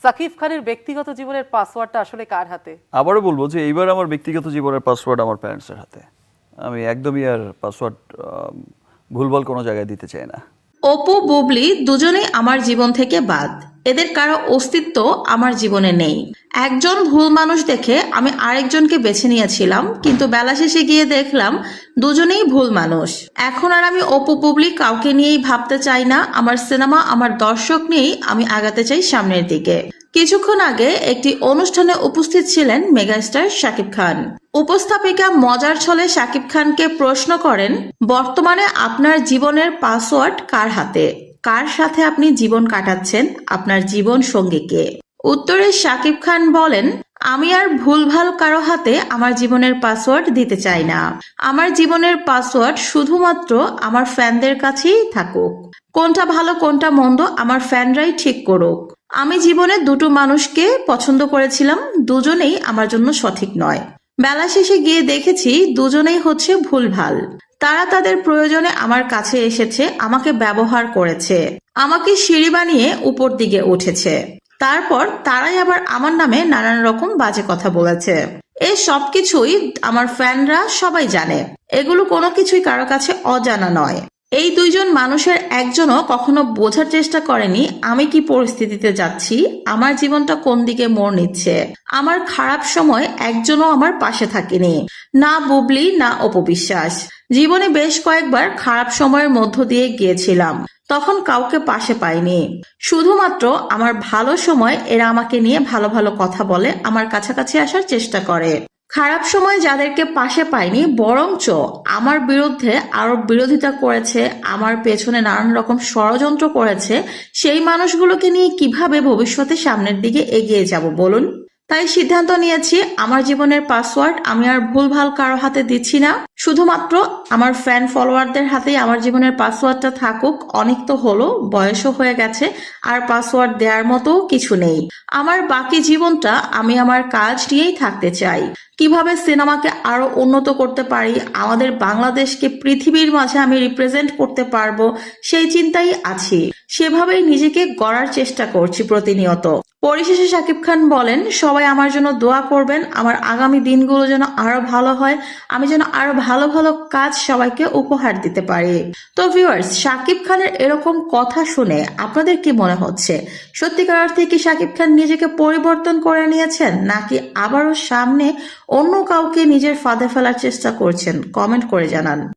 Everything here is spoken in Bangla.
সাকিব খানের ব্যক্তিগত জীবনের পাসওয়ার্ডটা আসলে কার হাতে? আবারও বলবো যে এইবার আমার ব্যক্তিগত জীবনের পাসওয়ার্ড আমার প্যারেন্টসের হাতে। আমি একদমই আর পাসওয়ার্ড ভুলভাল কোনো জায়গায় দিতে চাই না। অপু বুবলি দুজনেই আমার জীবন থেকে বাদ। এদের কারো অস্তিত্ব আমার জীবনে নেই। একজন ভুল মানুষ দেখে আমি আরেকজনকে বেছে নিয়েছিলাম, কিন্তু বেলা শেষে গিয়ে দেখলাম দুজনেই ভুল মানুষ। এখন আর আমি অপু বুবলি কাউকে নিয়েই ভাবতে চাই না। আমার সিনেমা, আমার দর্শক নিয়েই আমি আগাতে চাই সামনের দিকে। কিছুক্ষণ আগে একটি অনুষ্ঠানে উপস্থিত ছিলেন মেগাস্টার শাকিব খান। উপস্থাপিকা মজার ছলে শাকিব খানকে প্রশ্ন করেন, বর্তমানে আপনার জীবনের পাসওয়ার্ড কার হাতে? কার সাথে আপনি জীবন কাটাচ্ছেন? আপনার জীবন সঙ্গীকে। উত্তরে শাকিব খান বলেন, আমি আর ভুলভাল কারো হাতে আমার জীবনের পাসওয়ার্ড দিতে চাই না। আমার জীবনের পাসওয়ার্ড শুধুমাত্র আমার ফ্যানদের কাছেই থাকুক। কোনটা ভালো কোনটা মন্দ আমার ফ্যানরাই ঠিক করুক। আমি জীবনে দুটো মানুষকে পছন্দ করেছিলাম, দুজনেই আমার জন্য সঠিক নয়। বেলা শেষে গিয়ে দেখেছি দুজনেই হচ্ছে ভুলভাল। তারা তাদের প্রয়োজনে আমার কাছে এসেছে, আমাকে ব্যবহার করেছে, আমাকে সিঁড়ি বানিয়ে উপর দিকে উঠেছে। তারপর তারাই আবার আমার নামে নানান রকম বাজে কথা বলেছে। এই সবকিছুই আমার ফ্যানরা সবাই জানে। এগুলো কোনো কিছুই কারো কাছে অজানা নয়। এই দুইজন মানুষের একজনও কখনো বোঝার চেষ্টা করেনি আমি কি পরিস্থিতিতে যাচ্ছি, আমার জীবনটা কোন দিকে মোড় নিচ্ছে। আমার খারাপ সময় একজনও আমার পাশে থাকেনি, না বুবলি না অপবিশ্বাস। জীবনে বেশ কয়েকবার খারাপ সময়ের মধ্য দিয়ে গিয়েছিলাম, তখন কাউকে পাশে পাইনি। শুধুমাত্র আমার ভালো সময় এরা আমাকে নিয়ে ভালো ভালো কথা বলে, আমার কাছাকাছি আসার চেষ্টা করে। খারাপ সময় যাদেরকে পাশে পাইনি, বরঞ্চ আমার বিরুদ্ধে আরো বিরোধিতা করেছে, আমার পেছনে নানান রকম ষড়যন্ত্র করেছে, সেই মানুষগুলোকে নিয়ে কিভাবে ভবিষ্যতে সামনের দিকে এগিয়ে যাব বলুন? তাই সিদ্ধান্ত নিয়েছি আমার জীবনের পাসওয়ার্ড আমি আর ভুলভাল কারো হাতে দিচ্ছি না। শুধুমাত্র আমার ফ্যান ফলোয়ারদের হাতেই আমার জীবনের পাসওয়ার্ডটা থাকুক। অনেক তো হলো, বয়সও হয়ে গেছে, আর পাসওয়ার্ড দেওয়ার মতো কিছু নেই। আমার বাকি জীবনটা আমি আমার কাজ নিয়েই থাকতে চাই। কিভাবে সিনেমাকে আরো উন্নত করতে পারি, আমাদের বাংলাদেশকে পৃথিবীর মাঝে আমি রিপ্রেজেন্ট করতে পারবো, সেই চিন্তাই আছি। সেভাবেই নিজেকে গড়ার চেষ্টা করছি প্রতিনিয়ত। পরিশেষে শাকিব খান বলেন, সবাই আমার জন্য দোয়া করবেন, আমার আগামী দিনগুলো যেন আরো ভালো হয়, আমি যেন আরো ভালো ভালো কাজ সবাইকে উপহার দিতে পারি। তো ভিউয়ার্স, শাকিব খানের এরকম কথা শুনে আপনাদের কি মনে হচ্ছে? সত্যিকার অর্থে কি শাকিব খান নিজেকে পরিবর্তন করে নিয়েছেন, নাকি আবারও সামনে অন্য কাউকে নিজের ফাঁদে ফেলার চেষ্টা করছেন? কমেন্ট করে জানান।